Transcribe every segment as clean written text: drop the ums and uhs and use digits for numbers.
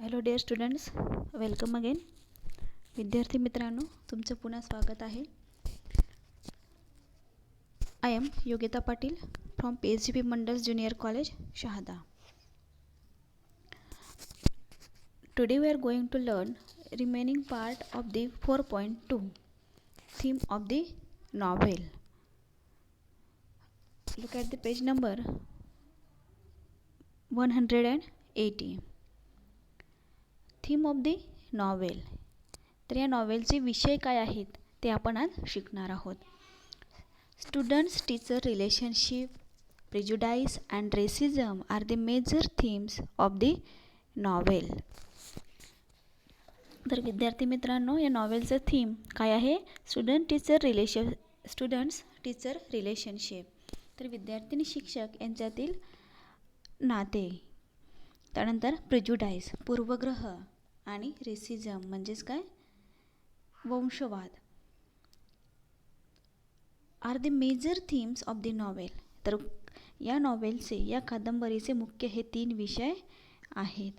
Hello dear students, welcome again. विद्यार्थी मित्रांनो, तुमचं पुन्हा स्वागत आहे. I am Yogita Patil from PSGP Mandal's junior college, Shahada. Today we are going to learn remaining part of the 4.2 theme of the novel. Look at the page number 180. Theme of the novel. तर या नॉवेलचे विषय काय आहेत ते आपण आज शिकणार आहोत. Students teacher relationship, prejudice and racism are the major themes of the novel. तर विद्यार्थी मित्रांनो, या नॉवेलचं थीम काय आहे? Students teacher relationship. तर विद्यार्थी आणि शिक्षक यांच्यातील नाते. त्यानंतर प्रेजुडाइस पूर्वग्रह आणि रेसिझम म्हणजेच काय? वंशवाद are the major themes of the novel. तर या नॉवेलचे, या कादंबरीचे मुख्य हे 3 विषय आहेत.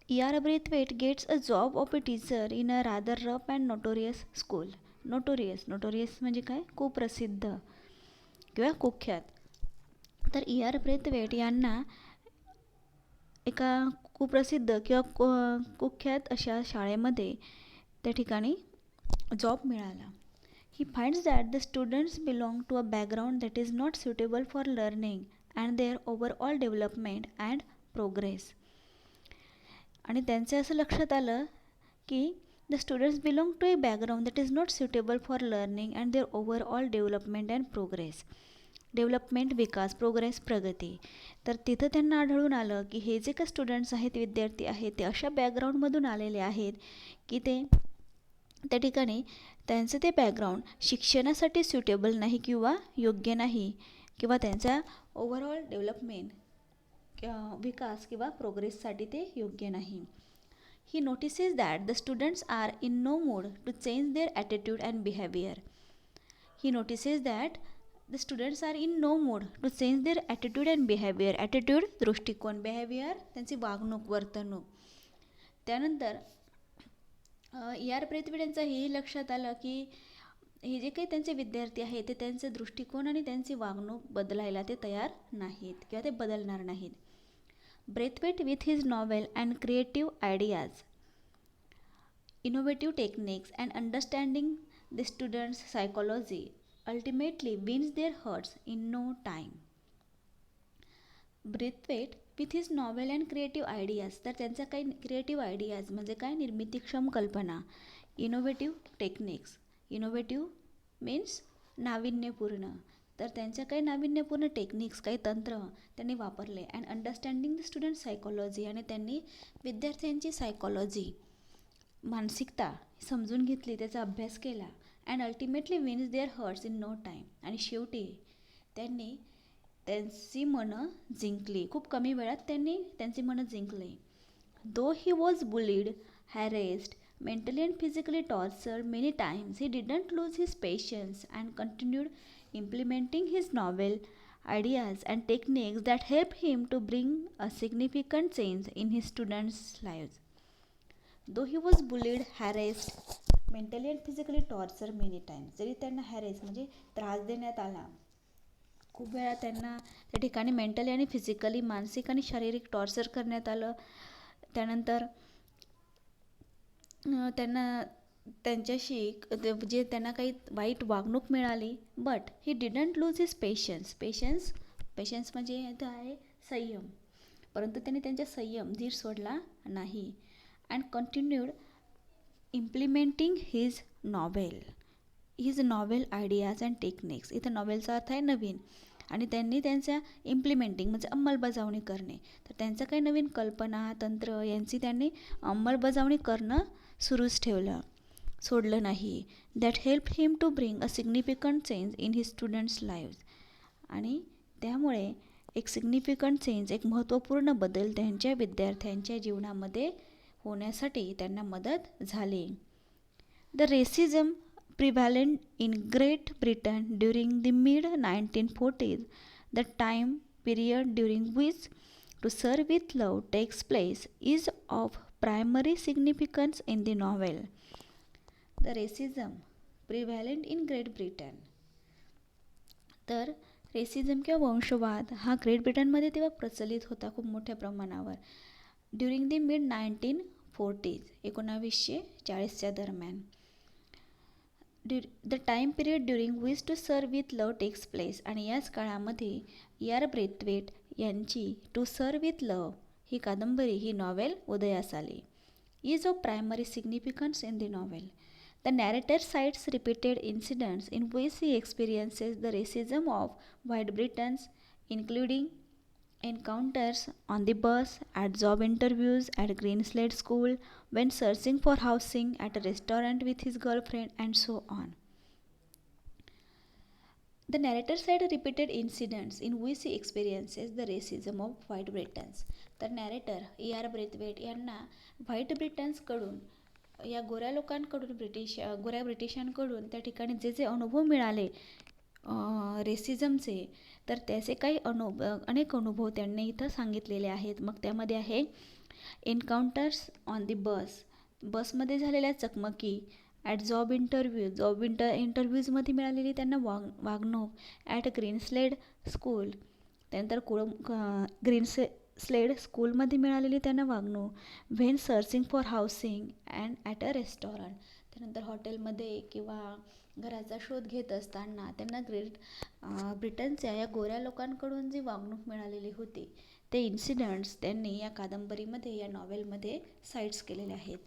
E.R. Braithwaite gets a job of a teacher in a rather rough and notorious school. Notorious म्हणजे काय? कुप्रसिद्ध किंवा कुख्यात. तर E.R. ब्रेथवेट यांना एका कुप्रसिद्ध किंवा कुख्यात अशा शाळेमध्ये त्या ठिकाणी जॉब मिळाला. He finds that the students belong to a background that is not suitable for learning and their overall development and progress. आणि त्यांचं असं लक्षात आलं की the students belong to a background that is not suitable for learning and their overall development and progress. Development विकास, progress प्रगती. तर तिथं त्यांना आढळून आलं की हे जे काही स्टुडंट्स आहेत, विद्यार्थी आहेत, ते अशा बॅकग्राऊंडमधून आलेले आहेत की ते त्या ठिकाणी त्यांचं ते बॅकग्राऊंड शिक्षणासाठी सुटेबल नाही किंवा योग्य नाही, किंवा त्यांचा ओव्हरऑल डेव्हलपमेंट विकास किंवा प्रोग्रेससाठी ते योग्य नाही. He notices that the students are in no mood to change their attitude and behaviour. He notices that the students are in no mood to change their attitude and behaviour. Attitude दृष्टिकोन, behaviour त्यांची वागणूक, वर्तणूक. त्यानंतर E.R. Brathwaite यांचं हे लक्षात आलं की हे जे काही त्यांचे विद्यार्थी आहेत ते त्यांचे दृष्टिकोन आणि त्यांची वागणूक बदलायला ते तयार नाहीत किंवा ते बदलणार नाहीत. Braithwaite with his novel and creative ideas, innovative techniques and understanding the students psychology ultimately wins their hearts in no time. Braithwaite with his novel and creative ideas. तर त्यांचा काही क्रिएटिव्ह आयडियाज म्हणजे काय? निर्मितीक्षम कल्पना. Innovative techniques. इनोव्हेटिव्ह मीन्स नाविन्यपूर्ण. तर त्यांच्या काही नाविन्यपूर्ण टेक्निक्स, काही तंत्र त्यांनी वापरले. And understanding the student psychology. आणि त्यांनी विद्यार्थ्यांची सायकोलॉजी, मानसिकता समजून घेतली, त्याचा अभ्यास केला. And ultimately wins their hearts in no time. आणि शेवटी त्यांनी त्यांची मनं जिंकली. खूप कमी वेळात त्यांनी त्यांची मनं जिंकली. Though he was bullied, harassed, mentally and physically tortured many times, he didn't lose his patience and continued implementing his novel ideas and techniques that help him to bring a significant change in his students' lives. Though he was bullied, harassed, mentally and physically tortured many times. जरी त्यांना harass म्हणजे त्रास देण्यात आला, खूप वेळा त्यांना त्या ठिकाणी मेंटली आणि फिजिकली, मानसिक आणि शारीरिक टॉर्चर करण्यात आलं. त्यानंतर त्यांना त्यांच्याशी जे त्यांना काही वाईट वागणूक मिळाली. But he didn't lose his patience म्हणजे इथं आहे संयम. परंतु त्यांनी त्यांचा संयम, धीर सोडला नाही. And continued implementing his novel ideas and techniques. इथं नॉवेलचा अर्थ आहे नवीन. आणि त्यांनी त्यांच्या इम्प्लिमेंटिंग म्हणजे अंमलबजावणी करणे. तर त्यांचं काही नवीन कल्पना, तंत्र यांची त्यांनी अंमलबजावणी करणं सुरूच ठेवलं, सोडलं नाही. That help him to bring a significant change in his students lives. आणि त्यामुळे एक सिग्निफिकंट चेंज, एक महत्त्वपूर्ण बदल त्यांच्या विद्यार्थ्यांच्या जीवनामध्ये होण्यासाठी त्यांना मदत झाली. The racism prevalent in Great Britain during the mid 1940s, the time period during which to serve with love takes place is of primary significance in the novel. The racism prevalent in Great Britain. तर racism किंवा वंशवाद हा great ब्रिटनमध्ये तेव्हा प्रचलित होता खूप मोठ्या प्रमाणावर. ड्युरिंग दी मिड 1940s 1940च्या दरम्यान. The time period during which to sir with love takes place. आणि याच काळामध्ये यार ब्रेथवेट यांची टू सर्व विथ लव ही कादंबरी ही नॉवेल उदयास आली. Is of primary significance in the novel. The narrator cites repeated incidents in which he experiences the racism of white Britons, including encounters on the bus, at job interviews, at Greenslade School, when searching for housing, at a restaurant with his girlfriend, and so on. The narrator cites repeated incidents in which he experiences the racism of white Britons. तर narrator E.R. Brathwaite यांना white ब्रिटन्सकडून या गोऱ्या लोकांकडून गोऱ्या ब्रिटिशांकडून त्या ठिकाणी जे जे अनुभव मिळाले रेसिझमचे, तर त्याचे काही अनेक अनुभव त्यांनी इथं सांगितलेले आहेत. मग त्यामध्ये आहे एन्काउंटर्स ऑन दी बसमध्ये झालेल्या चकमकी, ॲट जॉब इंटरव्ह्यूजमध्ये मिळालेली त्यांना वागणूक, ॲट ग्रीनस्लेड स्कूल त्यानंतर ग्रीनस्लेड स्कूलमध्ये मिळालेली त्यांना वागणूक, when searching for housing and at a restaurant त्यानंतर हॉटेलमध्ये किंवा घराचा शोध घेत असताना त्यांना ब्रिटनच्या या गोऱ्या लोकांकडून जी वागणूक मिळालेली होती ते इन्सिडंट्स त्यांनी या कादंबरीमध्ये या नॉवेलमध्ये साईट्स केलेले आहेत.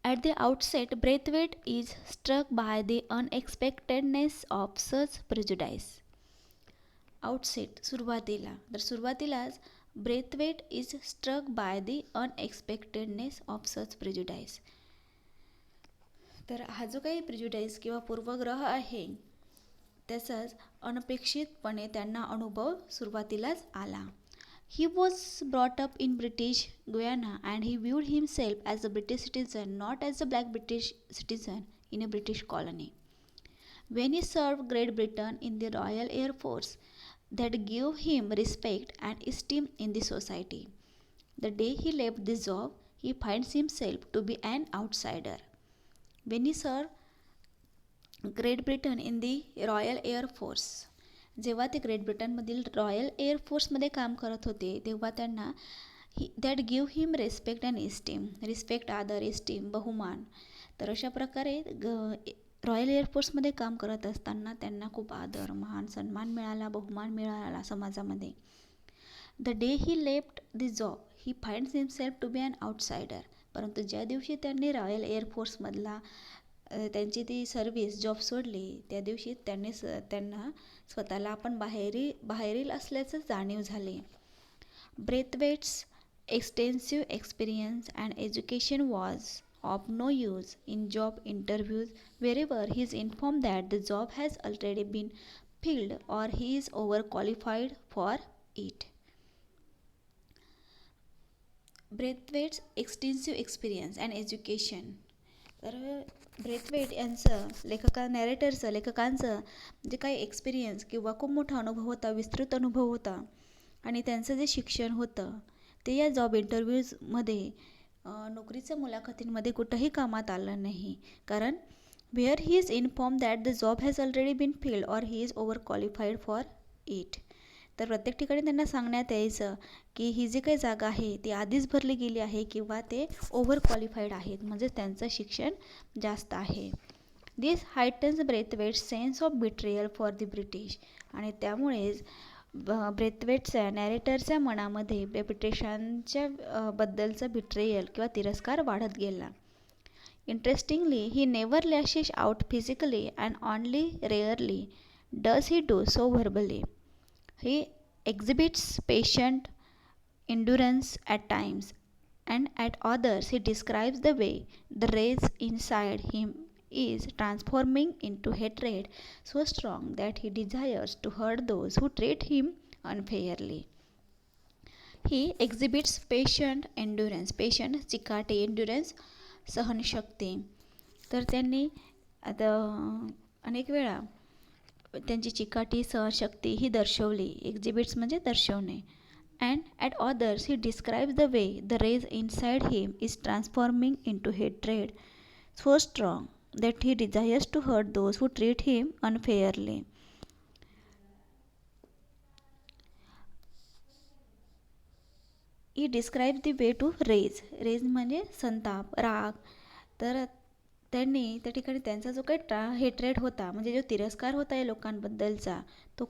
At the outset, Braithwaite is struck by the unexpectedness of such prejudice. सुरुवातीलाच Braithwaite is struck by the unexpectedness of such prejudice. तर हा जो काही प्रिज्युडाईस किंवा पूर्वग्रह आहे त्याचाच अनपेक्षितपणे त्यांना अनुभव सुरुवातीलाच आला. He was brought up in British Guiana and he viewed himself as a British citizen, not as a black British citizen in a British colony. When he served Great Britain in the Royal Air Force, that gave him respect and esteem in the society. The day he left the job, he finds himself to be an outsider. When he served Great Britain in the Royal Air Force, जेव्हा ते great ब्रिटनमधील royal एअरफोर्समध्ये काम करत होते तेव्हा त्यांना that give him respect and esteem, respect आदर esteem बहुमान. तर अशा प्रकारे रॉयल एअरफोर्समध्ये काम करत असताना त्यांना खूप आदर मान सन्मान मिळाला, बहुमान मिळाला समाजामध्ये. The day he left the job he finds himself to be an outsider. परंतु ज्या दिवशी त्यांनी रॉयल एअरफोर्समधला त्यांची ती सर्व्हिस जॉब सोडली त्या दिवशी त्यांना स्वतःला आपण बाहेरील असल्याचं जाणीव झाले. Braithwaite's extensive experience and education was of no use in job interviews wherever he is inform that the job has already been filled or he is over qualified for it. Braithwaite's extensive experience and education. तर Braithwaite यांचं लेखकांचं जे काही experience किंवा खूप मोठा अनुभव होता, विस्तृत अनुभव होता आणि त्यांचं जे शिक्षण होतं ते या जॉब इंटरव्ह्यूजमध्ये नोकरीच्या मुलाखतींमध्ये कुठंही कामात आलं नाही. कारण where he is inform that the job has already been filled or he is over qualified for it. तर प्रत्येक ठिकाणी त्यांना सांगण्यात यायचं की ही जी काही जागा आहे ती आधीच भरली गेली आहे किंवा ते ओव्हर क्वालिफाईड आहेत, म्हणजे त्यांचं शिक्षण जास्त आहे. This heightens Braithwaite's sense of betrayal for the British. आणि ब्रेथवेटच्या नॅरेटरच्या मनामध्ये ब्रिटिशांच्या बद्दलचा बिट्रेयल किंवा तिरस्कार वाढत गेला. Interestingly he never lashes out physically and only rarely does he do so verbally. He exhibits patient endurance at times, and at others he describes the way the rage inside him is transforming into hatred so strong that he desires to hurt those who treat him unfairly. He exhibits patient endurance, patient चिकाटी, endurance सहनशक्ती. तर त्यांनी आता अनेक वेळा त्यांची चिकाटी सहनशक्ती ही दर्शवली. एक्झिबिट्स म्हणजे दर्शवणे And at others, he describes the way the rage inside him is transforming into hatred so strong that he desires to hurt those who treat him unfairly. He describes the way to rage. Rage म्हणजे संताप, राग. तर त्यांनी त्या ठिकाणी त्यांचा जो काही हेट्रेड होता, म्हणजे जो तिरस्कार होता या लोकांबद्दलचा, तो